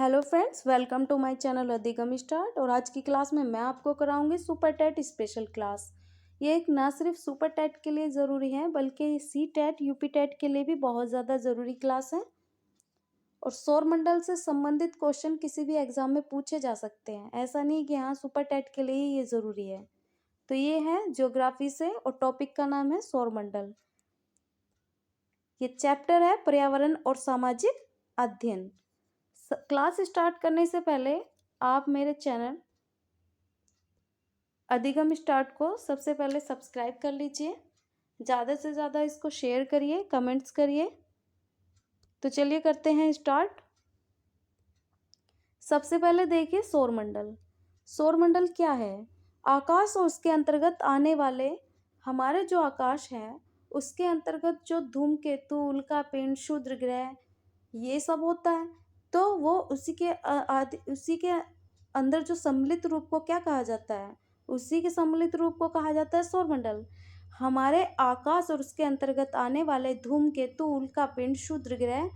Hello friends, welcome to my channel Adhigam start. और आज की क्लास में मैं आपको कराऊंगी सुपर टेट स्पेशल क्लास। ये एक ना सिर्फ सुपर टेट के लिए ज़रूरी है बल्कि सी टेट यूपी टेट के लिए भी बहुत ज़्यादा ज़रूरी क्लास है। और सौरमंडल से संबंधित क्वेश्चन किसी भी एग्जाम में पूछे जा सकते हैं, ऐसा नहीं कि हाँ सुपर टेट के लिए ही ये ज़रूरी है। तो ये है ज्योग्राफी से और टॉपिक का नाम है सौरमंडल। ये चैप्टर है पर्यावरण और सामाजिक अध्ययन। क्लास स्टार्ट करने से पहले आप मेरे चैनल अधिगम स्टार्ट को सबसे पहले सब्सक्राइब कर लीजिए। ज़्यादा से ज़्यादा इसको शेयर करिए, कमेंट्स करिए। तो चलिए करते हैं स्टार्ट। सबसे पहले देखिए सौरमंडल। सौरमंडल क्या है? आकाश और उसके अंतर्गत आने वाले हमारे जो आकाश है उसके अंतर्गत जो धूमकेतु, उल्कापिंड, क्षुद्र ग्रह ये सब होता है। तो वो उसी के अंदर जो सम्मिलित रूप को क्या कहा जाता है? उसी के सम्मिलित रूप को कहा जाता है सौरमंडल। हमारे आकाश और उसके अंतर्गत आने वाले धूमकेतु, उल्कापिंड, क्षुद्र ग्रह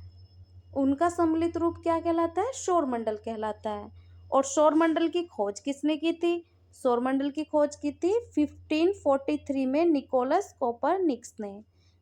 उनका सम्मिलित रूप क्या कहलाता है? सौरमंडल कहलाता है। और सौरमंडल की खोज किसने की थी? सौरमंडल की खोज की थी 1543 में निकोलस कोपरनिकस ने।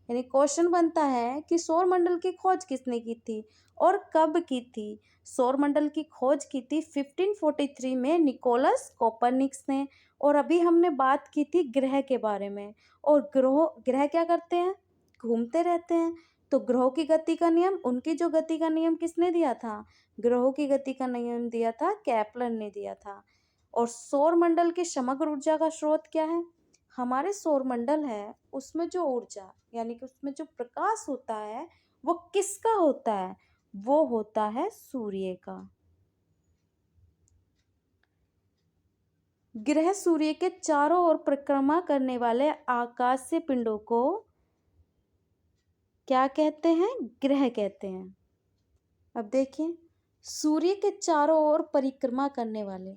यानी क्वेश्चन बनता है कि सौरमंडल की खोज किसने की थी और कब की थी? सौरमंडल की खोज की थी 1543 में निकोलस कोपरनिकस ने। और अभी हमने बात की थी ग्रह के बारे में। और ग्रह क्या करते हैं? घूमते रहते हैं। तो ग्रहों की गति का नियम, उनकी जो गति का नियम किसने दिया था? ग्रहों की गति का नियम दिया था केपलर ने दिया था। और सौरमंडल की समग्र ऊर्जा का स्रोत क्या है? हमारे सौरमंडल है उसमें जो ऊर्जा यानी कि उसमें जो प्रकाश होता है वो किसका होता है? वो होता है सूर्य का। ग्रह सूर्य के चारों ओर परिक्रमा करने वाले आकाशीय पिंडों को क्या कहते हैं? ग्रह कहते हैं। अब देखिए, सूर्य के चारों ओर परिक्रमा करने वाले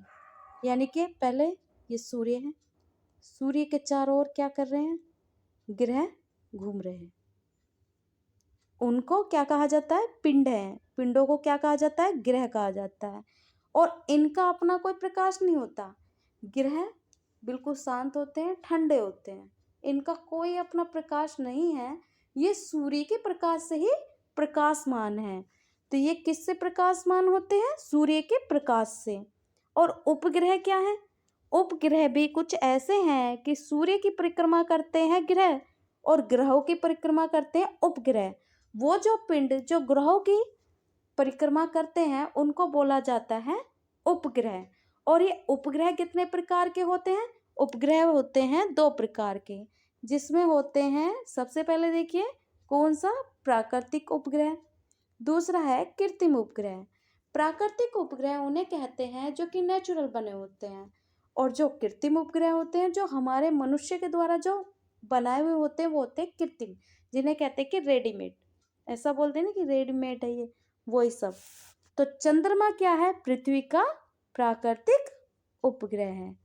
यानी कि पहले ये सूर्य है, सूर्य के चारों ओर क्या कर रहे हैं? ग्रह घूम रहे हैं। उनको क्या कहा जाता है? पिंड है। पिंडों को क्या कहा जाता है? ग्रह कहा जाता है। और इनका अपना कोई प्रकाश नहीं होता। ग्रह बिल्कुल शांत होते हैं, ठंडे होते हैं, इनका कोई अपना प्रकाश नहीं है। ये सूर्य के प्रकाश से ही प्रकाशमान है। तो ये किससे प्रकाशमान होते हैं? सूर्य के प्रकाश से। और उपग्रह क्या है? उपग्रह भी कुछ ऐसे हैं कि सूर्य की परिक्रमा करते हैं ग्रह और ग्रहों की परिक्रमा करते हैं उपग्रह। वो जो पिंड जो ग्रहों की परिक्रमा करते हैं उनको बोला जाता है उपग्रह। और ये उपग्रह कितने प्रकार के होते हैं? उपग्रह होते हैं 2 प्रकार के, जिसमें होते हैं सबसे पहले देखिए कौन सा? प्राकृतिक उपग्रह। दूसरा है कृत्रिम उपग्रह। प्राकृतिक उपग्रह उन्हें कहते हैं जो कि नेचुरल बने होते हैं। और जो कृत्रिम उपग्रह होते हैं जो हमारे मनुष्य के द्वारा जो बनाए हुए होते हैं वो होते हैं कृत्रिम, जिन्हें कहते हैं कि रेडीमेड। ऐसा बोलते हैं ना कि रेडीमेड है ये, वही सब। तो चंद्रमा क्या है? पृथ्वी का प्राकृतिक उपग्रह है।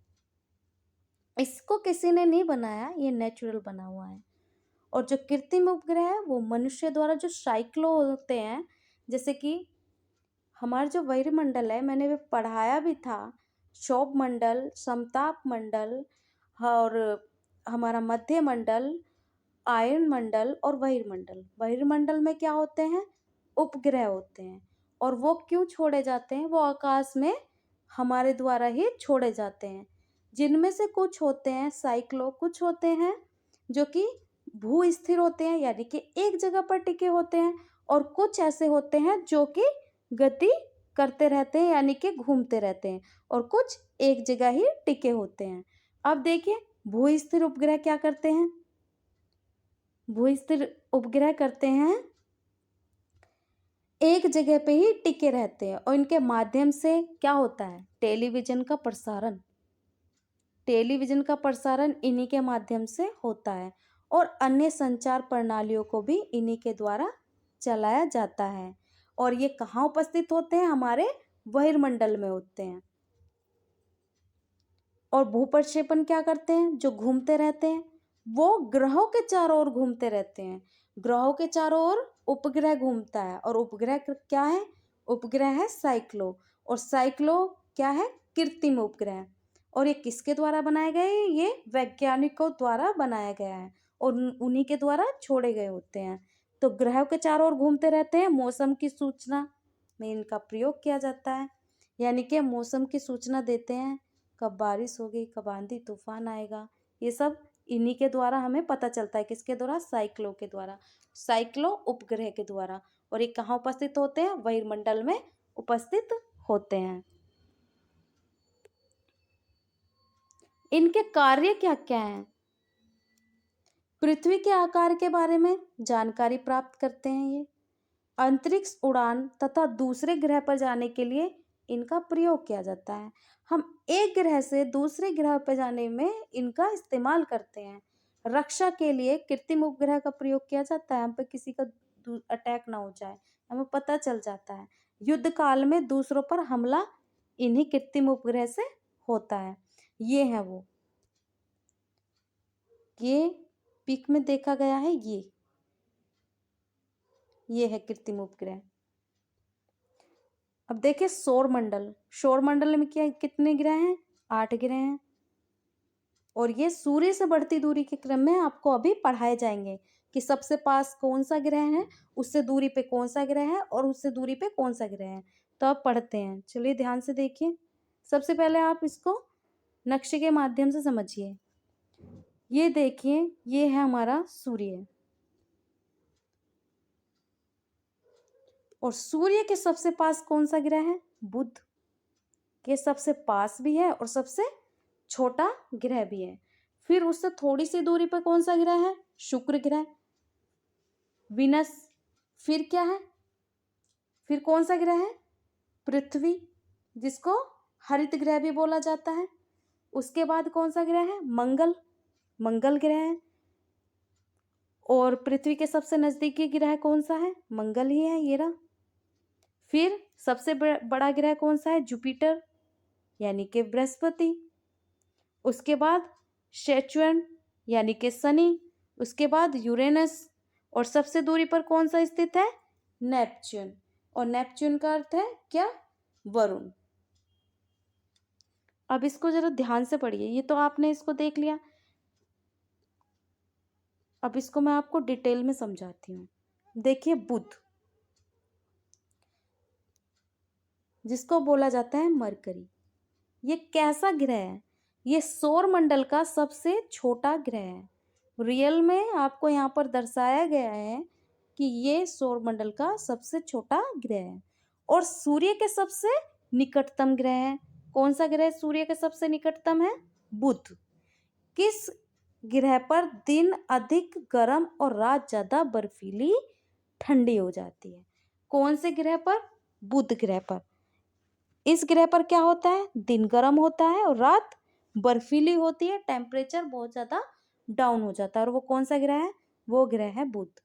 इसको किसी ने नहीं बनाया, ये नेचुरल बना हुआ है। और जो कृत्रिम उपग्रह है वो मनुष्य द्वारा जो साइक्लो होते हैं, जैसे कि हमारा जो वायुमंडल है मैंने भी पढ़ाया भी था, क्षोभ मंडल, समताप मंडल और हमारा मध्य मंडल, आयन मंडल और बहिर्मंडल। बहिर्मंडल में क्या होते हैं? उपग्रह होते हैं। और वो क्यों छोड़े जाते हैं? वो आकाश में हमारे द्वारा ही छोड़े जाते हैं, जिनमें से कुछ होते हैं साइक्लो, कुछ होते हैं जो कि भू स्थिर होते हैं यानी कि एक जगह पर टिके होते हैं, और कुछ ऐसे होते हैं जो कि गति करते रहते हैं यानी कि घूमते रहते हैं, और कुछ एक जगह ही टिके होते हैं। अब देखिए भू स्थिर उपग्रह क्या करते हैं? भू स्थिर उपग्रह करते हैं एक जगह पे ही टिके रहते हैं, और इनके माध्यम से क्या होता है? टेलीविजन का प्रसारण। टेलीविजन का प्रसारण इन्हीं के माध्यम से होता है। और अन्य संचार प्रणालियों को भी इन्हीं के द्वारा चलाया जाता है। और ये कहाँ उपस्थित होते हैं? हमारे बहिर्मंडल में होते हैं। और भूप्रक्षेपण क्या करते हैं? जो घूमते रहते हैं वो ग्रहों के चारों ओर घूमते रहते हैं। ग्रहों के चारों ओर उपग्रह घूमता है। और उपग्रह क्या है? उपग्रह है साइक्लो, और साइक्लो क्या है, कृत्रिम उपग्रह। और ये किसके द्वारा बनाए गए, ये वैज्ञानिकों द्वारा बनाया गया है और उन्हीं के द्वारा छोड़े गए होते हैं। तो ग्रहों के चारों ओर घूमते रहते हैं, मौसम की सूचना में इनका प्रयोग किया जाता है, यानी कि मौसम की सूचना देते हैं, कब बारिश होगी, कब आंधी तूफान आएगा, ये सब इन्हीं के द्वारा हमें पता चलता है। किसके द्वारा, साइक्लो के द्वारा, साइक्लो उपग्रह के द्वारा। और ये कहाँ उपस्थित होते हैं, वायुमंडल में उपस्थित होते हैं। इनके कार्य क्या क्या हैं, पृथ्वी के आकार के बारे में जानकारी प्राप्त करते हैं ये, अंतरिक्ष उड़ान तथा दूसरे ग्रह पर जाने के लिए इनका प्रयोग किया जाता है। हम एक ग्रह से दूसरे ग्रह पर जाने में इनका इस्तेमाल करते हैं। रक्षा के लिए कृत्रिम उपग्रह का प्रयोग किया जाता है, हम पे किसी का अटैक ना हो जाए, हमें पता चल जाता है। युद्ध काल में दूसरों पर हमला इन्हीं कृत्रिम उपग्रह से होता है। ये है वो, ये पिक में देखा गया है, ये है कृत्रिम उपग्रह। अब देखिए सौर मंडल, सौर मंडल में क्या कितने ग्रह हैं, 8 ग्रह हैं। और ये सूर्य से बढ़ती दूरी के क्रम में आपको अभी पढ़ाए जाएंगे कि सबसे पास कौन सा ग्रह है, उससे दूरी पे कौन सा ग्रह है, और उससे दूरी पे कौन सा ग्रह है। तो आप पढ़ते हैं, चलिए ध्यान से देखिए। सबसे पहले आप इसको नक्शे के माध्यम से समझिए। ये देखिए, ये है हमारा सूर्य, और सूर्य के सबसे पास कौन सा ग्रह है, बुध। ये सबसे पास भी है और सबसे छोटा ग्रह भी है। फिर उससे थोड़ी सी दूरी पर कौन सा ग्रह है, शुक्र ग्रह, विनस। फिर क्या है, फिर कौन सा ग्रह है, पृथ्वी, जिसको हरित ग्रह भी बोला जाता है। उसके बाद कौन सा ग्रह है, मंगल, मंगल ग्रह है। और पृथ्वी के सबसे नजदीकी ग्रह कौन सा है, मंगल ही है, ये रहा। फिर सबसे बड़ा ग्रह कौन सा है, जुपिटर, यानी कि बृहस्पति। उसके बाद सैटर्न यानी कि शनि, उसके बाद यूरेनस, और सबसे दूरी पर कौन सा स्थित है, नेपच्यून। और नेपच्यून का अर्थ है क्या, वरुण। अब इसको जरा ध्यान से पढ़िए, ये तो आपने इसको देख लिया, अब इसको मैं आपको डिटेल में समझाती हूँ। देखिए बुध, जिसको बोला जाता है मरकरी, ये कैसा ग्रह है, ये सौर मंडल का सबसे छोटा ग्रह है। रियल में आपको यहाँ पर दर्शाया गया है कि ये सौर मंडल का सबसे छोटा ग्रह है और सूर्य के सबसे निकटतम ग्रह है। कौन सा ग्रह सूर्य के सबसे निकटतम है, बुध। किस ग्रह पर दिन अधिक गर्म और रात ज्यादा बर्फीली ठंडी हो जाती है, कौन से ग्रह पर, बुध ग्रह पर। इस ग्रह पर क्या होता है, दिन गर्म होता है और रात बर्फीली होती है, टेम्परेचर बहुत ज्यादा डाउन हो जाता है। और वो कौन सा ग्रह है, वो ग्रह है बुध।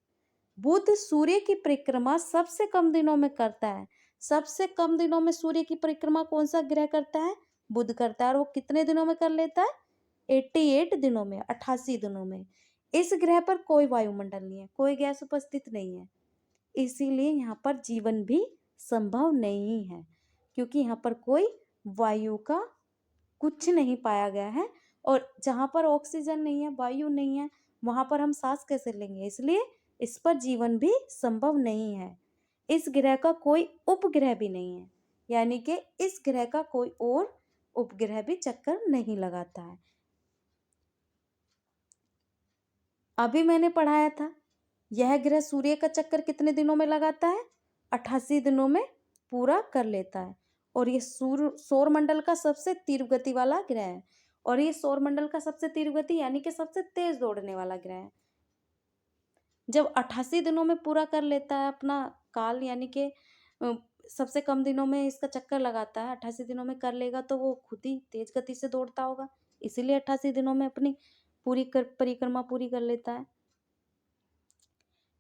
बुध सूर्य की परिक्रमा सबसे कम दिनों में करता है। सबसे कम दिनों में सूर्य की परिक्रमा कौन सा ग्रह करता है, बुध करता है। और वो कितने दिनों में कर लेता है, 88 दिनों में, 88 दिनों में। इस ग्रह पर कोई वायुमंडल नहीं है, कोई गैस उपस्थित नहीं है, इसीलिए यहाँ पर जीवन भी संभव नहीं है, क्योंकि यहाँ पर कोई वायु का कुछ नहीं पाया गया है। और जहाँ पर ऑक्सीजन नहीं है, वायु नहीं है, वहां पर हम सांस कैसे लेंगे, इसलिए इस पर जीवन भी संभव नहीं है। इस ग्रह का कोई उपग्रह भी नहीं है, यानी कि इस ग्रह का कोई और उपग्रह भी चक्कर नहीं लगाता है। अभी मैंने पढ़ाया था, यह ग्रह सूर्य का चक्कर कितने दिनों में लगाता है, 88 दिनों में पूरा कर लेता है। और ये सौर मंडल का सबसे तीव्र गति वाला ग्रह है, और ये सौर मंडल का सबसे तीव्र गति यानी कि सबसे तेज दौड़ने वाला ग्रह है। जब 88 दिनों में पूरा कर लेता है अपना काल, यानी कि सबसे कम दिनों में इसका चक्कर लगाता है, 88 दिनों में कर लेगा, तो वो खुद ही तेज गति से दौड़ता होगा, इसीलिए 88 दिनों में अपनी पूरी परिक्रमा पूरी कर लेता है।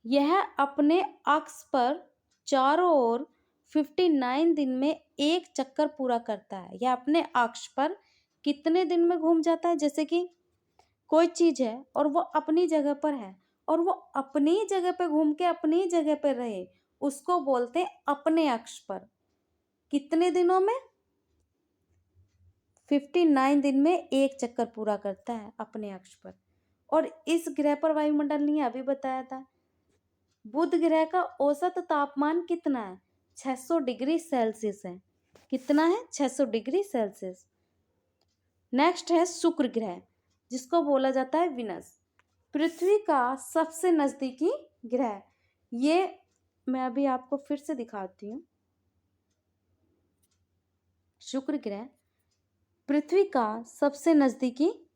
यह अपने अक्ष पर चारों ओर 59 दिन में एक चक्कर पूरा करता है। यह अपने अक्ष पर कितने दिन में घूम जाता है, जैसे कि कोई चीज है और वो अपनी जगह पर है और वो अपनी जगह पे घूम के अपनी जगह पर रहे, उसको बोलते हैं अपने अक्ष पर। कितने दिनों में? 59 दिन में एक चक्कर पूरा करता है अपने अक्ष पर। और इस ग्रह पर वायुमंडल नहीं है, अभी बताया था। बुध ग्रह का औसत तापमान कितना है? 600 डिग्री सेल्सियस है। कितना है? 600 डिग्री सेल्सियस। नेक्स्ट है शुक्र ग्रह, जिसको बोला जाता है विनस। पृथ्वी का सबसे नजदीकी ग्रह। ये मैं अभी आपको फिर से दिखाती हूँ। शुक्र ग्रह पृथ्वी का सबसे नजदीकी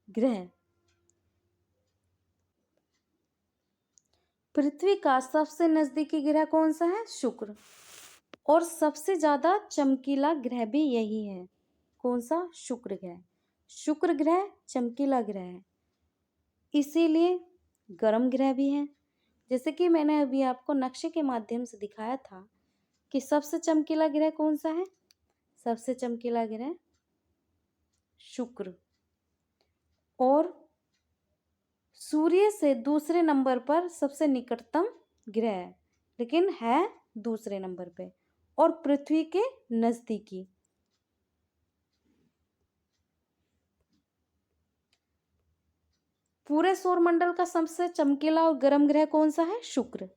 ग्रह। पृथ्वी का सबसे नजदीकी ग्रह कौन सा है? शुक्र। और सबसे ज्यादा चमकीला ग्रह भी यही है। कौन सा? शुक्र ग्रह। शुक्र ग्रह चमकीला ग्रह है, इसीलिए गर्म ग्रह भी है। जैसे कि मैंने अभी आपको नक्शे के माध्यम से दिखाया था कि सबसे चमकीला ग्रह कौन सा है? सबसे चमकीला ग्रह शुक्र। और सूर्य से दूसरे नंबर पर सबसे निकटतम ग्रह है, लेकिन है दूसरे नंबर पे, और पृथ्वी के नजदीकी। पूरे सौर मंडल का सबसे चमकीला और गर्म ग्रह कौन सा है? शुक्र।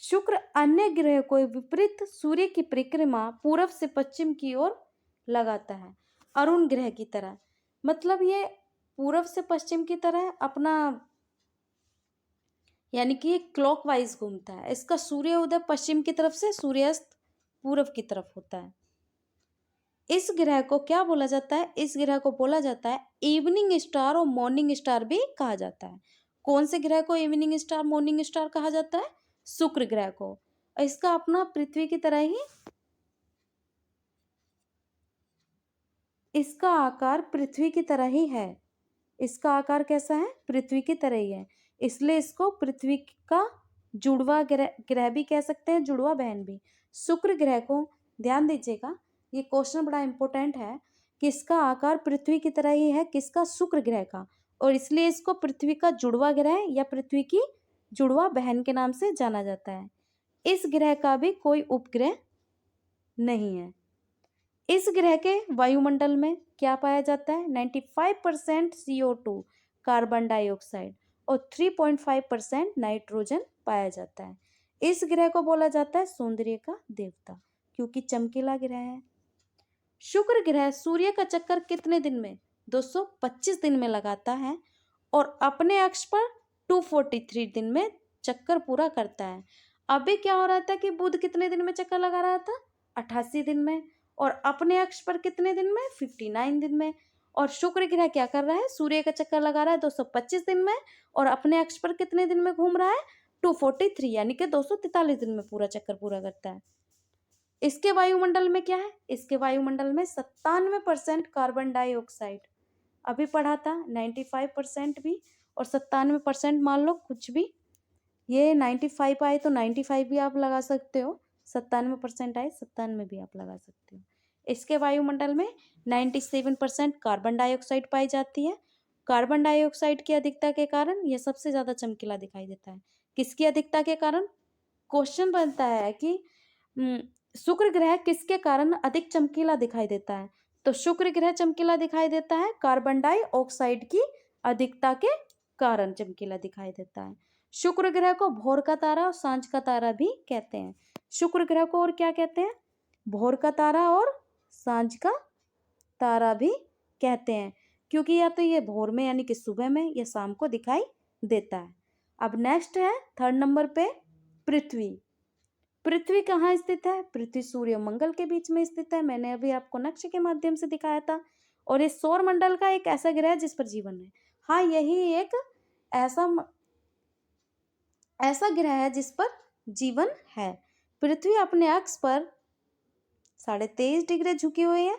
शुक्र अन्य ग्रह को विपरीत सूर्य की परिक्रमा पूर्व से पश्चिम की ओर लगाता है, अरुण ग्रह की तरह। मतलब ये पूर्व से पश्चिम की तरह अपना, यानी कि ये क्लॉकवाइज घूमता है। इसका सूर्य उदय पश्चिम की तरफ से, सूर्यास्त पूर्व की तरफ होता है। इस ग्रह को क्या बोला जाता है? इस ग्रह को बोला जाता है इवनिंग स्टार और मॉर्निंग स्टार भी कहा जाता है। कौन से ग्रह को इवनिंग स्टार, मॉर्निंग स्टार कहा जाता है? शुक्र ग्रह को। इसका अपना पृथ्वी की तरह ही, इसका आकार पृथ्वी की तरह ही है। इसका आकार कैसा है? पृथ्वी की तरह ही है, इसलिए इसको पृथ्वी का जुड़वा ग्रह भी कह सकते हैं, जुड़वा बहन भी। शुक्र ग्रह को ध्यान दीजिएगा, ये क्वेश्चन बड़ा इंपॉर्टेंट है कि इसका आकार पृथ्वी की तरह ही है, किसका? शुक्र ग्रह का, और इसलिए इसको पृथ्वी का जुड़वा ग्रह या पृथ्वी की जुड़वा बहन के नाम से जाना जाता है। इस ग्रह का भी कोई उपग्रह नहीं है। इस ग्रह के वायुमंडल में क्या पाया जाता है? 95% CO2 कार्बन डाइऑक्साइड और 3.5% नाइट्रोजन पाया जाता है। इस ग्रह को बोला जाता है सौंदर्य का देवता, क्योंकि चमकीला ग्रह है। शुक्र ग्रह सूर्य का चक्कर कितने दिन में? 225 दिन में लगाता है, और अपने अक्ष पर 243 दिन में चक्कर पूरा करता है। अभी क्या हो रहा था कि बुध कितने दिन में चक्कर लगा रहा था? 88 दिन में। और अपने अक्ष पर कितने दिन में? 59 दिन में। और शुक्र ग्रह क्या कर रहा है? सूर्य का चक्कर लगा रहा है 225 दिन में, और अपने अक्ष पर कितने दिन में घूम रहा है? 243, यानी कि 243 दिन में पूरा चक्कर पूरा करता है। इसके वायुमंडल में क्या है? इसके वायुमंडल में 97% कार्बन डाइऑक्साइड। अभी पढ़ा था 95% भी, और 97% मान लो कुछ भी, ये 95 आए तो 95 भी आप लगा सकते हो, 97% आए 97 भी आप लगा सकते हो। इसके वायुमंडल में 97% कार्बन डाइऑक्साइड पाई जाती है। कार्बन डाइऑक्साइड की अधिकता के कारण यह सबसे ज्यादा चमकीला दिखाई देता है। किसकी अधिकता के कारण? क्वेश्चन बनता है कि शुक्र ग्रह किसके कारण अधिक चमकीला दिखाई देता है? तो शुक्र ग्रह चमकीला दिखाई देता है कार्बन डाइऑक्साइड की अधिकता के कारण चमकीला दिखाई देता है। शुक्र ग्रह को भोर का तारा और सांझ का तारा भी कहते हैं। शुक्र ग्रह को और क्या कहते हैं? भोर का तारा और सांझ का तारा भी कहते हैं, क्योंकि या तो ये भोर में यानी कि सुबह में या शाम को दिखाई देता है। अब नेक्स्ट है थर्ड नंबर पे पृथ्वी। पृथ्वी कहाँ स्थित है? पृथ्वी सूर्य और मंगल के बीच में स्थित है। मैंने अभी आपको नक्शे के माध्यम से दिखाया था। और इस सौर मंडल का एक ऐसा ग्रह जिस पर जीवन है। हाँ, यही एक ऐसा ग्रह है जिस पर जीवन है। पृथ्वी अपने अक्ष पर 23.5 डिग्री झुकी हुई है।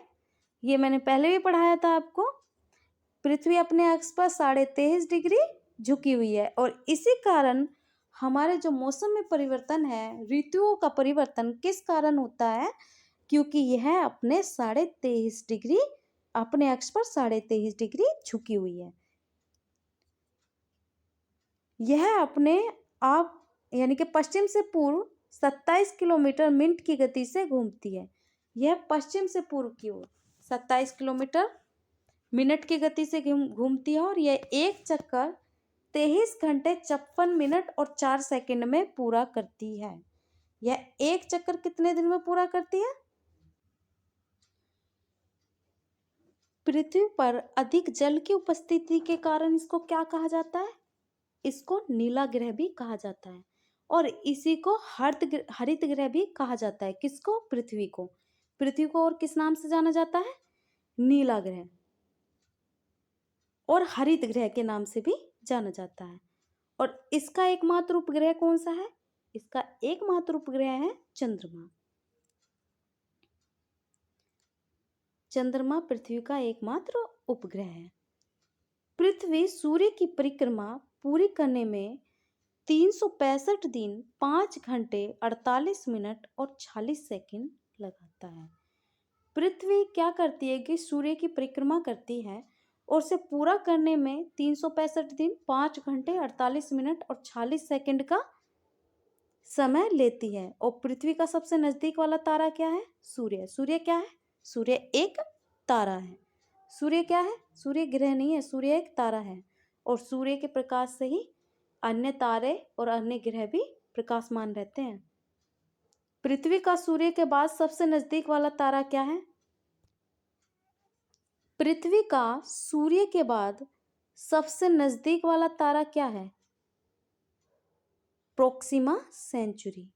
ये मैंने पहले भी पढ़ाया था आपको। पृथ्वी अपने अक्ष पर 23.5 डिग्री झुकी हुई है, और इसी कारण हमारे जो मौसम में परिवर्तन है, ऋतुओं का परिवर्तन किस कारण होता है? क्योंकि यह अपने 23.5 डिग्री, अपने अक्ष पर 23.5 डिग्री झुकी हुई है। यह अपने आप यानी कि पश्चिम से पूर्व 27 किलोमीटर मिनट की गति से घूमती है। यह पश्चिम से पूर्व की ओर 27 किलोमीटर मिनट की गति से घूमती है और यह एक चक्कर 23 घंटे 56 मिनट और 4 सेकंड में पूरा करती है। यह एक चक्कर कितने दिन में पूरा करती है? पृथ्वी पर अधिक जल की उपस्थिति के कारण इसको क्या कहा जाता है? इसको नीला ग्रह भी कहा जाता है और इसी को हरित ग्रह भी कहा जाता है। किसको? पृथ्वी को। पृथ्वी को और किस नाम से जाना जाता है? नीला ग्रह और हरित ग्रह के नाम से भी जाना जाता है। और इसका एकमात्र उपग्रह कौन सा है? इसका एकमात्र उपग्रह है चंद्रमा। चंद्रमा पृथ्वी का एकमात्र उपग्रह है। पृथ्वी सूर्य की परिक्रमा पूरी करने में 365 दिन 5 घंटे 48 मिनट और 46 सेकंड लगाता है। पृथ्वी क्या करती है कि सूर्य की परिक्रमा करती है और उसे पूरा करने में 365 दिन 5 घंटे 48 मिनट और 46 सेकंड का समय लेती है। और पृथ्वी का सबसे नजदीक वाला तारा क्या है? सूर्य। सूर्य क्या है? सूर्य एक तारा है। सूर्य क्या है? सूर्य ग्रह नहीं है, सूर्य एक तारा है और सूर्य के प्रकाश से ही अन्य तारे और अन्य ग्रह भी प्रकाशमान रहते हैं। पृथ्वी का सूर्य के बाद सबसे नजदीक वाला तारा क्या है? पृथ्वी का सूर्य के बाद सबसे नजदीक वाला तारा क्या है? प्रोक्सिमा सेंचुरी,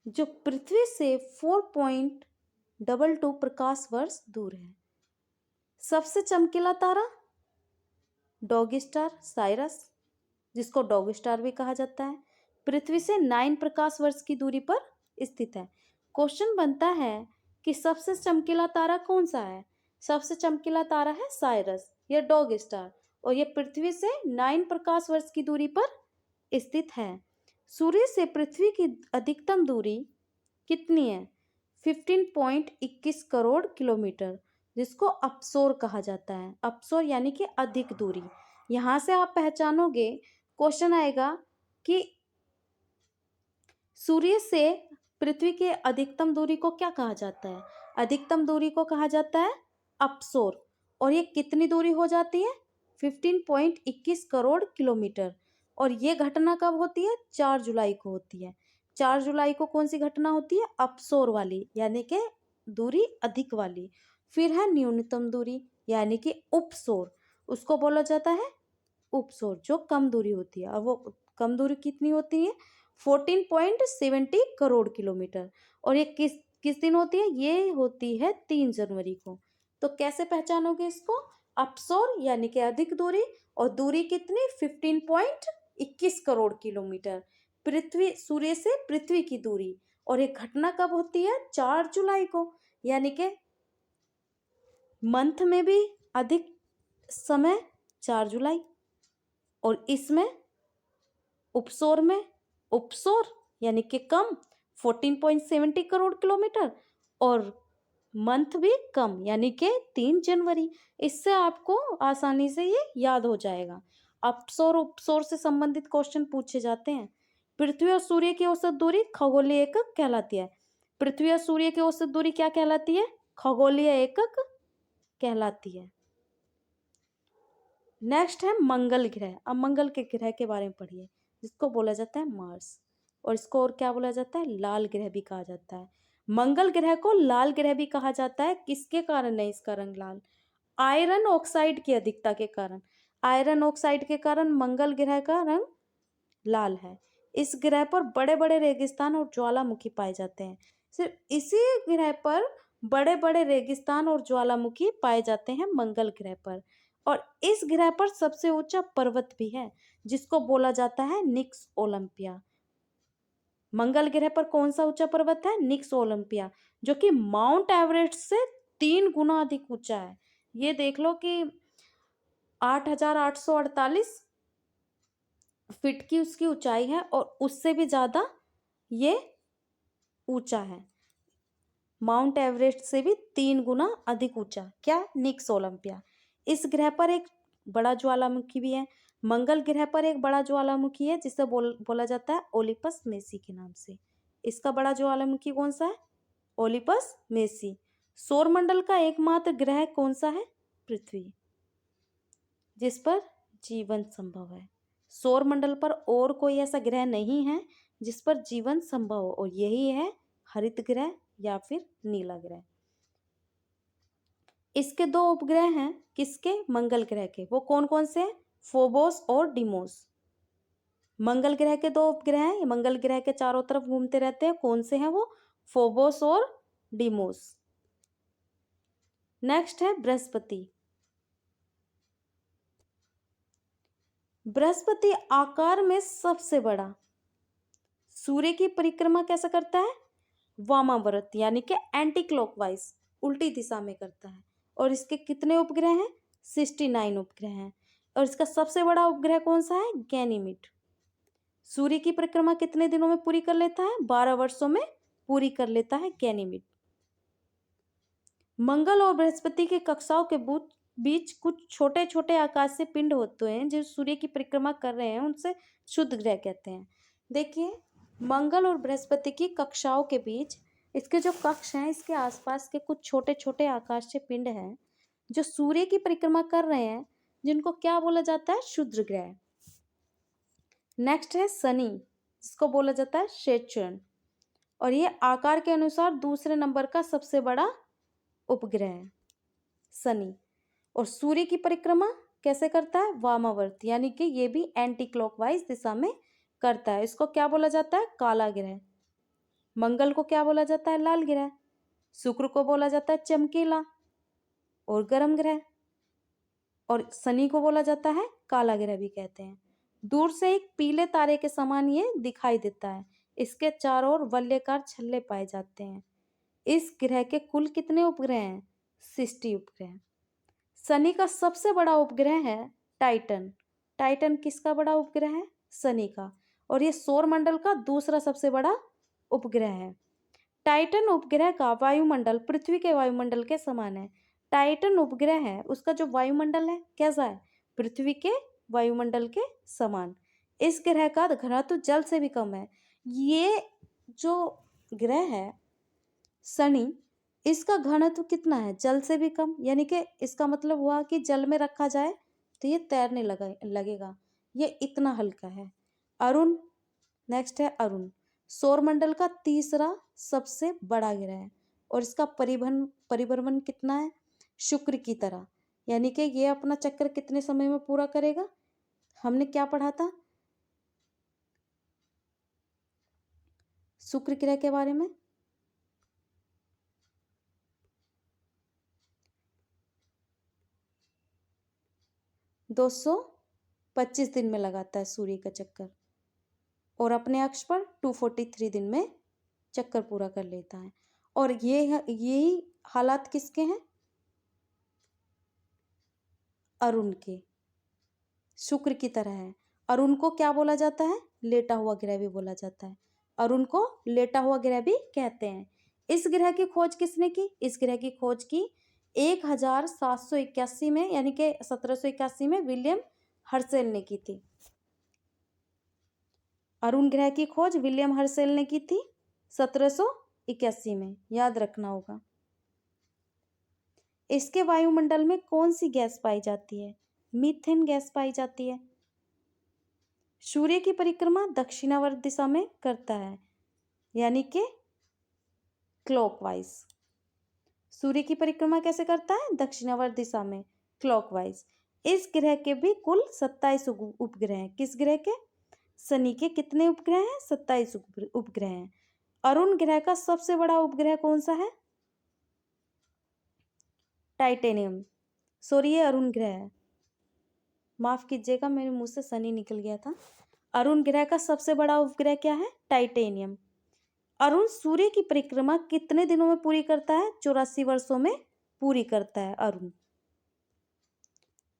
जो पृथ्वी से 4.22 प्रकाश वर्ष दूर है। सबसे चमकीला तारा डॉग स्टार साइरस, जिसको डॉग स्टार भी कहा जाता है, पृथ्वी से 9 प्रकाश वर्ष की दूरी पर स्थित है। क्वेश्चन बनता है कि सबसे चमकीला तारा कौन सा है? सबसे चमकीला तारा है साइरस, यह डॉग स्टार, और यह पृथ्वी से 9 प्रकाश वर्ष की दूरी पर स्थित है। सूर्य से पृथ्वी की अधिकतम दूरी कितनी है? 15.21 करोड़ किलोमीटर, जिसको अपसोर कहा जाता है। अपसोर यानी कि अधिक दूरी। यहां से आप पहचानोगे, क्वेश्चन आएगा कि सूर्य से पृथ्वी के अधिकतम दूरी को क्या कहा जाता है? अधिकतम दूरी को कहा जाता है अपसोर। और ये कितनी दूरी हो जाती है? 15.21 करोड़ किलोमीटर। और ये घटना कब होती है? 4 जुलाई को होती है। 4 जुलाई को कौन सी घटना होती है? अपसोर वाली, यानी कि दूरी अधिक वाली। फिर है न्यूनतम दूरी यानी कि उपसोर, उसको बोला जाता है उपसोर, जो कम दूरी होती है। और वो कम दूरी कितनी होती है? 14.70 करोड़ किलोमीटर। और ये किस दिन होती है? ये होती है 3 जनवरी को। तो कैसे पहचानोगे इसको? अपसोर यानी कि अधिक दूरी, और दूरी कितनी? 15.21 करोड़ किलोमीटर, पृथ्वी सूर्य से पृथ्वी की दूरी। और ये घटना कब होती है? 4 जुलाई को, यानी कि मंथ में भी अधिक समय 4 जुलाई, और इसमें उपसोर में उपसोर यानी कि कम 14.70 करोड़ किलोमीटर, और मंथ भी कम यानी कि 3 जनवरी। इससे आपको आसानी से ये याद हो जाएगा। अपसोर उपसोर से संबंधित क्वेश्चन पूछे जाते हैं। पृथ्वी और सूर्य की औसत दूरी खगोलीय एकक कहलाती है। पृथ्वी और सूर्य की औसत दूरी क्या कहलाती है? खगोलीय एकक कहलाती है। नेक्स्ट है मंगल ग्रह। अब मंगल के ग्रह के बारे में पढ़िए, जिसको बोला जाता है मार्स, और इसको और क्या बोला जाता है? लाल ग्रह भी कहा जाता है। मंगल ग्रह को लाल ग्रह भी कहा जाता है। किसके कारण है इसका रंग लाल? आयरन ऑक्साइड की अधिकता के कारण। आयरन ऑक्साइड के कारण मंगल ग्रह का रंग लाल है। इस ग्रह पर बड़े बड़े रेगिस्तान और ज्वालामुखी पाए जाते हैं। सिर्फ इसी ग्रह पर बड़े बड़े रेगिस्तान और ज्वालामुखी पाए जाते हैं, मंगल ग्रह पर। और इस ग्रह पर सबसे ऊंचा पर्वत भी है, जिसको बोला जाता है निक्स ओलंपिया। मंगल ग्रह पर कौन सा ऊंचा पर्वत है? निक्स ओलंपिया, जो कि माउंट एवरेस्ट से 3 गुना अधिक ऊंचा है। ये देख लो कि 8,848 फीट की उसकी ऊंचाई है, और उससे भी ज्यादा ये ऊंचा है। माउंट एवरेस्ट से भी 3 गुना अधिक ऊंचा। क्या? निक्स ओलंपिया। इस ग्रह पर एक बड़ा ज्वालामुखी भी है, मंगल ग्रह पर एक बड़ा ज्वालामुखी है जिसे बोला जाता है ओलिपस मेसी के नाम से। इसका बड़ा ज्वालामुखी कौन सा है? Olympus Messi. सौरमंडल का एकमात्र ग्रह कौन सा है? पृथ्वी, जिस पर जीवन संभव है। सौरमंडल पर और कोई ऐसा ग्रह नहीं है जिस पर जीवन संभव हो, और यही है हरित ग्रह या फिर नीला ग्रह। इसके दो उपग्रह हैं, किसके? मंगल ग्रह के। वो कौन कौन से हैं? फोबोस और डिमोस। मंगल ग्रह के दो उपग्रह हैं, ये मंगल ग्रह के चारों तरफ घूमते रहते हैं। कौन से हैं वो? फोबोस और डिमोस। नेक्स्ट है बृहस्पति। बृहस्पति आकार में सबसे बड़ा, सूर्य की परिक्रमा कैसे करता है? वामावर्त यानी कि एंटी क्लॉकवाइज, उल्टी दिशा में करता है। और इसके कितने उपग्रह हैं? 69 उपग्रह हैं। और इसका सबसे बड़ा उपग्रह कौन सा है? गैनीमीड। सूर्य की परिक्रमा कितने दिनों में पूरी कर लेता है? 12 वर्षों में पूरी कर लेता है गैनीमीड। मंगल और बृहस्पति की कक्षाओं के बीच कुछ छोटे छोटे आकाशीय पिंड होते हैं जो सूर्य की परिक्रमा कर रहे हैं, उनसे शुद्ध ग्रह कहते हैं। देखिए, मंगल और बृहस्पति की कक्षाओं के बीच, इसके जो कक्ष हैं, इसके आसपास के कुछ छोटे छोटे आकाशीय पिंड हैं जो सूर्य की परिक्रमा कर रहे हैं, जिनको क्या बोला जाता है? शुद्ध ग्रह। नेक्स्ट है शनि, जिसको बोला जाता है सैटर्न, और ये आकार के अनुसार दूसरे नंबर का सबसे बड़ा उपग्रह है शनि। और सूर्य की परिक्रमा कैसे करता है? वामावर्त, यानी कि ये भी एंटी क्लॉकवाइज दिशा में करता है। इसको क्या बोला जाता है? काला ग्रह। मंगल को क्या बोला जाता है? लाल ग्रह। शुक्र को बोला जाता है चमकीला और गर्म ग्रह, और शनि को बोला जाता है काला ग्रह भी कहते हैं। दूर से एक पीले तारे के समान ये दिखाई देता है। इसके चारों ओर वलयाकार छल्ले पाए जाते हैं। इस ग्रह के कुल कितने उपग्रह हैं? 60 उपग्रह। शनि का सबसे बड़ा उपग्रह है टाइटन। टाइटन किसका बड़ा उपग्रह है? शनि का। और ये सौरमंडल का दूसरा सबसे बड़ा उपग्रह है। टाइटन उपग्रह का वायुमंडल पृथ्वी के वायुमंडल के समान है। टाइटन उपग्रह है, उसका जो वायुमंडल है कैसा है? पृथ्वी के वायुमंडल के समान। इस ग्रह का घनत्व जल से भी कम है। ये जो ग्रह है शनि, इसका घनत्व कितना है? जल से भी कम, यानी कि इसका मतलब हुआ कि जल में रखा जाए तो ये तैरने लगेगा। ये इतना हल्का है। अरुण, नेक्स्ट है अरुण, सौरमंडल का तीसरा सबसे बड़ा ग्रह है, और इसका परिभ्रमण कितना है? शुक्र की तरह, यानी कि ये अपना चक्कर कितने समय में पूरा करेगा? हमने क्या पढ़ा था शुक्र ग्रह के बारे में? 225 दिन में लगाता है सूर्य का चक्कर, और अपने अक्ष पर 243 दिन में चक्कर पूरा कर लेता है। और यही हालात किसके हैं? अरुण के। शुक्र की तरह है। अरुण को क्या बोला जाता है? लेटा हुआ ग्रह भी बोला जाता है। अरुण को लेटा हुआ ग्रह भी कहते हैं। इस ग्रह की खोज किसने की? इस ग्रह की खोज की 1781 में, यानी कि 1781 में विलियम हर्शेल ने की थी। अरुण ग्रह की खोज विलियम हर्शेल ने की थी 1781 में, याद रखना होगा। इसके वायुमंडल में कौन सी गैस पाई जाती है? मीथेन गैस पाई जाती है। सूर्य की परिक्रमा दक्षिणावर्त दिशा में करता है, यानी कि क्लॉकवाइज। सूर्य की परिक्रमा कैसे करता है? दक्षिणावर्त दिशा में, क्लॉकवाइज। इस ग्रह के भी कुल 27 उपग्रह हैं। किस ग्रह के? शनि के कितने उपग्रह हैं? 27 उपग्रह हैं। अरुण ग्रह का सबसे बड़ा उपग्रह कौन सा है? टाइटेनियम। सॉरी, ये अरुण ग्रह है, माफ कीजिएगा, मेरे मुंह से शनि निकल गया था। अरुण ग्रह का सबसे बड़ा उपग्रह क्या है? टाइटेनियम। अरुण सूर्य की परिक्रमा कितने दिनों में पूरी करता है? 84 वर्षों में पूरी करता है अरुण।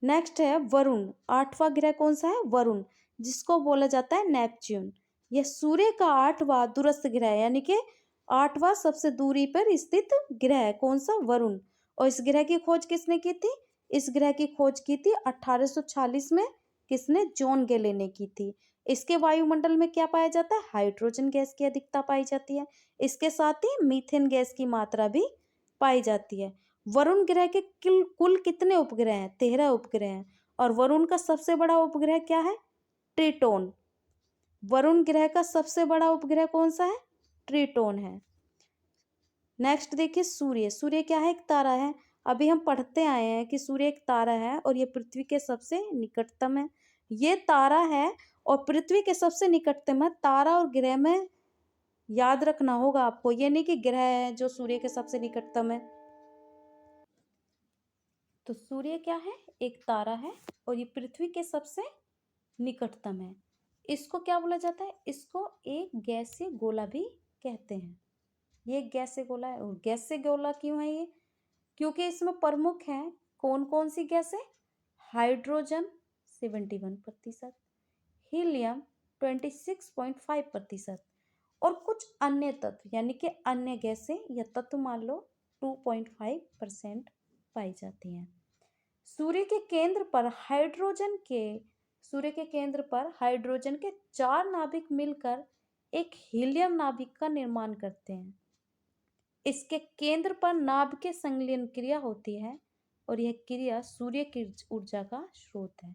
नेक्स्ट है वरुण। 8वां ग्रह कौन सा है? वरुण, जिसको बोला जाता है नेपच्यून। यह सूर्य का 8वां दूरस्थ ग्रह है, यानी कि 8वां सबसे दूरी पर स्थित ग्रह है। कौन सा? वरुण। और इस ग्रह की खोज किसने की थी? इस ग्रह की खोज की थी 1846 में। किसने? जॉन गेले ने की थी। इसके वायुमंडल में क्या पाया जाता है? हाइड्रोजन गैस की अधिकता पाई जाती है। इसके साथ ही मीथेन गैस की मात्रा भी पाई जाती है। वरुण ग्रह के कुल कितने उपग्रह हैं? 13 उपग्रह हैं। और वरुण का सबसे बड़ा उपग्रह क्या है? ट्रिटोन। वरुण ग्रह का सबसे बड़ा उपग्रह कौन सा है? ट्रिटोन है। नेक्स्ट देखिए सूर्य। सूर्य क्या है? एक तारा है। अभी हम पढ़ते आए हैं कि सूर्य एक तारा है और ये पृथ्वी के सबसे निकटतम है। ये तारा है और पृथ्वी के सबसे निकटतम है। तारा और ग्रह में याद रखना होगा आपको, ये नहीं कि ग्रह है जो सूर्य के सबसे निकटतम है। तो सूर्य क्या है? एक तारा है और ये पृथ्वी के सबसे निकटतम है। इसको क्या बोला जाता है? इसको एक गैसीय गोला भी कहते हैं। ये एक गैसीय गोला है। और गैसीय गोला क्यों है ये? क्योंकि इसमें प्रमुख हैं कौन कौन सी गैसें? हाइड्रोजन 71%, हीलियम 26.5% और कुछ अन्य तत्व यानी कि अन्य गैसें या तत्व मान लो 2.5% पाई जाती हैं। सूर्य के केंद्र पर हाइड्रोजन के 4 नाभिक मिलकर एक हीलियम नाभिक का निर्माण करते हैं। इसके केंद्र पर नाभिकीय संलयन क्रिया होती है और यह क्रिया सूर्य की ऊर्जा का स्रोत है।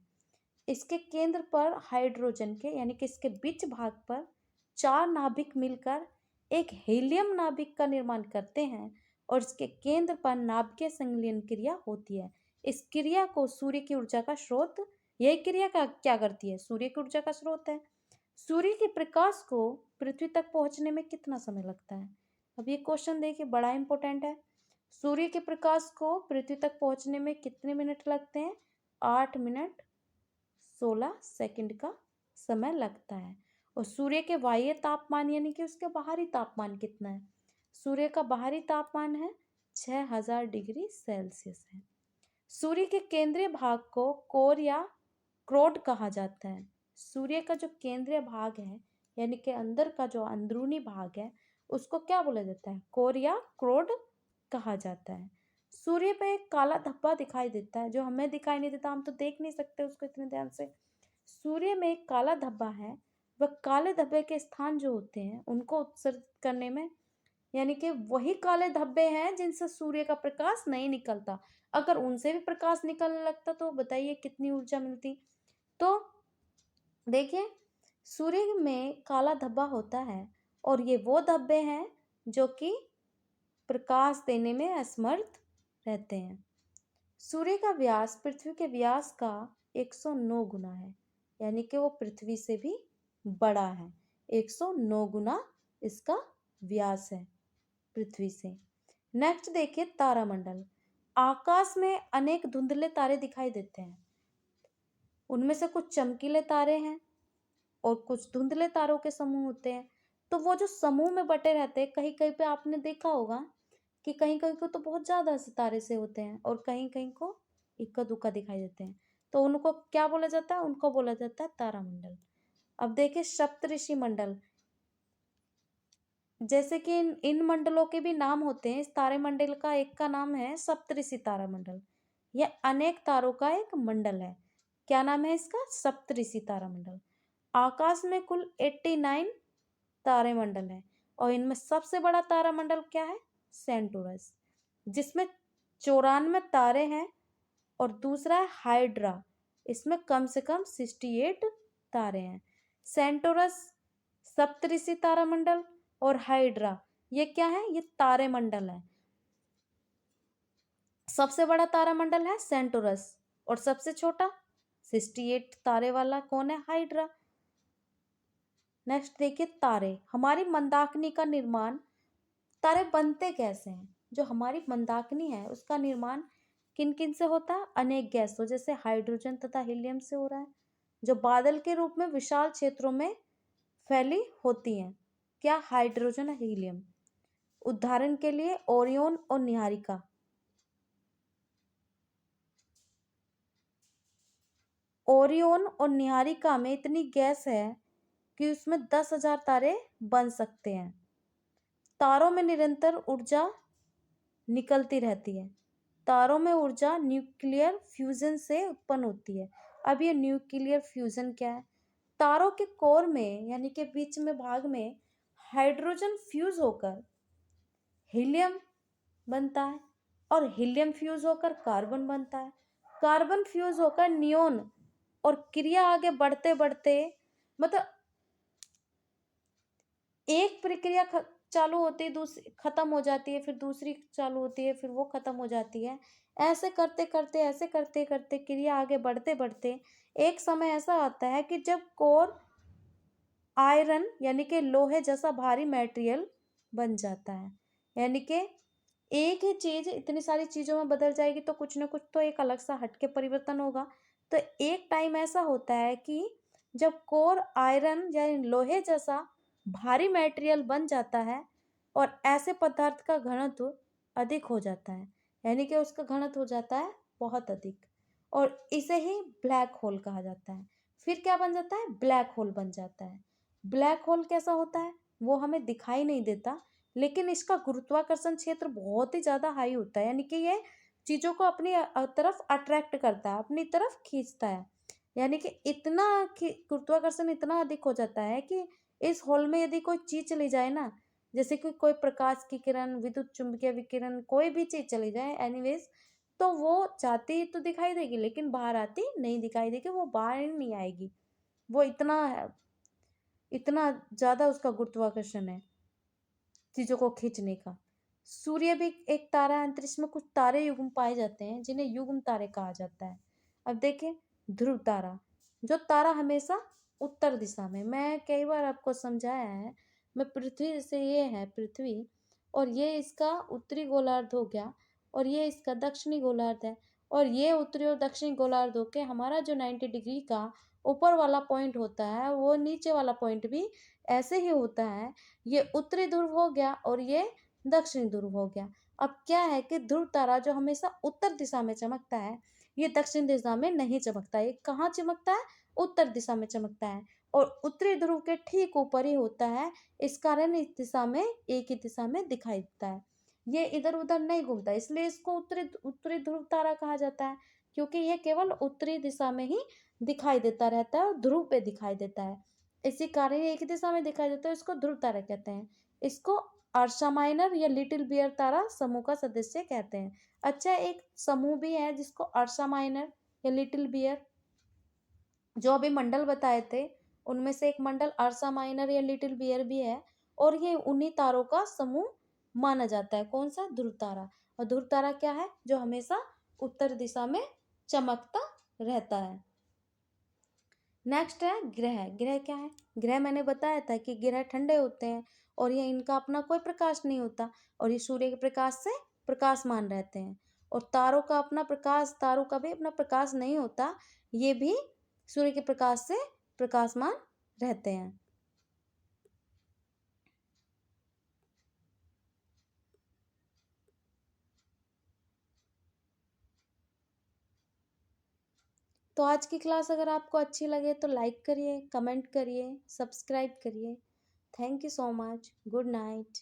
इसके केंद्र पर हाइड्रोजन के यानी कि इसके बीच भाग पर 4 नाभिक मिलकर एक हीलियम नाभिक का निर्माण करते हैं और इसके केंद्र पर नाभिकीय संलयन क्रिया होती है। इस क्रिया को सूर्य की ऊर्जा का स्रोत, यह क्रिया का क्या करती है? सूर्य की ऊर्जा का स्रोत है। सूर्य के प्रकाश को पृथ्वी तक पहुंचने में कितना समय लगता है? अब ये क्वेश्चन देखिए, बड़ा इंपॉर्टेंट है। सूर्य के प्रकाश को पृथ्वी तक पहुंचने में कितने मिनट लगते हैं? 8 मिनट 16 सेकंड का समय लगता है। और सूर्य के बाह्य तापमान यानी कि उसके बाहरी तापमान कितना है? सूर्य का बाहरी तापमान है 6000 डिग्री सेल्सियस है। सूर्य के केंद्रीय भाग को कोर या क्रोड कहा जाता है। सूर्य का जो केंद्रीय भाग है यानी कि अंदर का जो अंदरूनी भाग है उसको क्या बोला जाता है? कोर या क्रोड कहा जाता है। सूर्य पे एक काला धब्बा दिखाई देता है जो हमें दिखाई नहीं देता, हम तो देख नहीं सकते उसको इतने ध्यान से। सूर्य में एक काला धब्बा है, वह काले धब्बे के स्थान जो होते हैं उनको उत्सर्जित करने में, यानी कि वही काले धब्बे हैं जिनसे सूर्य का प्रकाश नहीं निकलता। अगर उनसे भी प्रकाश निकलने लगता तो बताइए कितनी ऊर्जा मिलती। तो देखिए सूर्य में काला धब्बा होता है और ये वो धब्बे हैं जो कि प्रकाश देने में असमर्थ रहते हैं। सूर्य का व्यास पृथ्वी के व्यास का 109 गुना है, यानी कि वो पृथ्वी से भी बड़ा है। 109 गुना इसका व्यास है पृथ्वी से। नेक्स्ट देखिए तारामंडल। आकाश में अनेक धुंधले तारे दिखाई देते हैं। उनमें से कुछ चमकीले तारे हैं और कुछ धुंधले तारों के समूह होते हैं। तो वो जो समूह में बटे रहते हैं, कहीं कहीं पे आपने देखा होगा कि कहीं कहीं को तो बहुत ज्यादा सितारे से होते हैं और कहीं कहीं को इक्का दुक्का दिखाई देते हैं। तो उनको क्या बोला जाता है? उनको बोला जाता है तारामंडल। अब देखिए सप्तऋषि मंडल। जैसे कि इन मंडलों के भी नाम होते हैं। इस तारे मंडल का एक का नाम है सप्तऋषि तारामंडल। यह अनेक तारों का एक मंडल है। क्या नाम है इसका? सप्तऋषि तारामंडल। आकाश में कुल 89 तारे मंडल है और इनमें सबसे बड़ा तारामंडल क्या है? सेंटोरस, जिसमें 94 तारे हैं। और दूसरा है हाइड्रा, इसमें कम से कम 68 तारे हैं। सेंटोरस, सप्तऋषि तारामंडल और हाइड्रा, ये क्या है? ये तारे मंडल है। सबसे बड़ा तारामंडल है सेंटोरस और सबसे छोटा 68 तारे वाला कौन है? हाइड्रा। नेक्स्ट देखिए तारे। हमारी मंदाकिनी का निर्माण, तारे बनते कैसे हैं? जो हमारी मंदाकिनी है उसका निर्माण किन किन से होता है? अनेक गैसों जैसे हाइड्रोजन तथा हीलियम से हो रहा है, जो बादल के रूप में विशाल क्षेत्रों में फैली होती हैं। क्या? हाइड्रोजन और हीलियम। उदाहरण के लिए ओरियन और निहारिका। ओरियन और निहारिका में इतनी गैस है कि उसमें 10,000 तारे बन सकते हैं। तारों में निरंतर ऊर्जा निकलती रहती है। तारों में ऊर्जा न्यूक्लियर फ्यूजन से उत्पन्न होती है। अब ये न्यूक्लियर फ्यूजन क्या है? तारों के कोर में यानी कि बीच में भाग में हाइड्रोजन फ्यूज होकर हीलियम बनता है और हीलियम फ्यूज होकर कार्बन बनता है, कार्बन फ्यूज होकर नियोन, और क्रिया आगे बढ़ते बढ़ते मतलब एक प्रक्रिया चालू होती है, दूसरी खत्म हो जाती है, फिर दूसरी चालू होती है, फिर वो खत्म हो जाती है। ऐसे करते करते क्रिया आगे बढ़ते बढ़ते एक समय ऐसा आता है कि जब कोर आयरन यानी कि लोहे जैसा भारी मटेरियल बन जाता है। यानी कि एक ही चीज इतनी सारी चीजों में बदल जाएगी तो कुछ ना कुछ तो एक अलग सा हटके परिवर्तन होगा। तो एक टाइम ऐसा होता है कि जब कोर आयरन या लोहे जैसा भारी मटेरियल बन जाता है और ऐसे पदार्थ का घनत्व अधिक हो जाता है, यानी कि उसका घनत्व हो जाता है बहुत अधिक, और इसे ही ब्लैक होल कहा जाता है। फिर क्या बन जाता है? ब्लैक होल बन जाता है। ब्लैक होल कैसा होता है वो हमें दिखाई नहीं देता, लेकिन इसका गुरुत्वाकर्षण क्षेत्र बहुत ही ज़्यादा हाई होता है, यानी कि ये चीज़ों को अपनी तरफ अट्रैक्ट करता है, अपनी तरफ खींचता है। यानी कि इतना गुरुत्वाकर्षण इतना अधिक हो जाता है कि इस होल में यदि कोई चीज़ चली जाए ना, जैसे कि कोई प्रकाश की किरण, विद्युत चुंबकीय विकिरण, कोई भी चीज़ चली जाए एनीवेज, तो वो जाती तो दिखाई देगी लेकिन बाहर आती नहीं दिखाई देगी, वो बाहर ही नहीं आएगी। वो इतना ज़्यादा उसका गुरुत्वाकर्षण है चीज़ों को खींचने का। सूर्य भी एक तारा है, अंतरिक्ष में कुछ तारे युग्म पाए जाते हैं जिन्हें युग्म तारे कहा जाता है। अब देखें, ध्रुव तारा, जो तारा हमेशा उत्तर दिशा में, मैं कई बार आपको समझाया है, मैं पृथ्वी से, ये है पृथ्वी, और ये इसका उत्तरी गोलार्ध हो गया और ये इसका दक्षिणी गोलार्ध है, और ये उत्तरी और दक्षिणी गोलार्ध होके हमारा जो 90 डिग्री का ऊपर वाला पॉइंट होता है वो नीचे वाला पॉइंट भी ऐसे ही होता है। ये उत्तरी ध्रुव हो गया और ये दक्षिणी ध्रुव हो गया। अब क्या है कि ध्रुव तारा जो हमेशा उत्तर दिशा में चमकता है, ये दक्षिण दिशा में नहीं चमकता। ये कहाँ चमकता है? उत्तर दिशा में चमकता है, और उत्तरी ध्रुव के ठीक ऊपर ही होता है। इस कारण इस दिशा में एक ही दिशा में दिखाई देता है, ये इधर उधर नहीं घूमता, इसलिए इसको उत्तरी उत्तरी ध्रुव तारा कहा जाता है, क्योंकि ये केवल उत्तरी दिशा में ही दिखाई देता रहता है और ध्रुव पे दिखाई देता है। इसी कारण ये एक ही दिशा में दिखाई देता है, इसको ध्रुव तारा कहते हैं। इसको अर्शा माइनर या लिटिल बियर तारा समूह का सदस्य कहते हैं। अच्छा, एक समूह भी है जिसको अर्शा माइनर या लिटिल बियर, जो अभी मंडल बताए थे उनमें से एक मंडल अर्शा माइनर या लिटिल बियर भी है, और ये उन्हीं तारों का समूह माना जाता है। कौन सा? ध्रुव तारा। और ध्रुव तारा क्या है? जो हमेशा उत्तर दिशा में चमकता रहता है। नेक्स्ट है ग्रह। ग्रह क्या है? ग्रह मैंने बताया था कि ग्रह ठंडे होते हैं और ये इनका अपना कोई प्रकाश नहीं होता, और ये सूर्य के प्रकाश से प्रकाशमान रहते हैं। और तारों का अपना प्रकाश, तारों का भी अपना प्रकाश नहीं होता, ये भी सूर्य के प्रकाश से प्रकाशमान रहते हैं। तो आज की क्लास अगर आपको अच्छी लगे तो लाइक करिए, कमेंट करिए, सब्सक्राइब करिए। Thank you so much. Good night.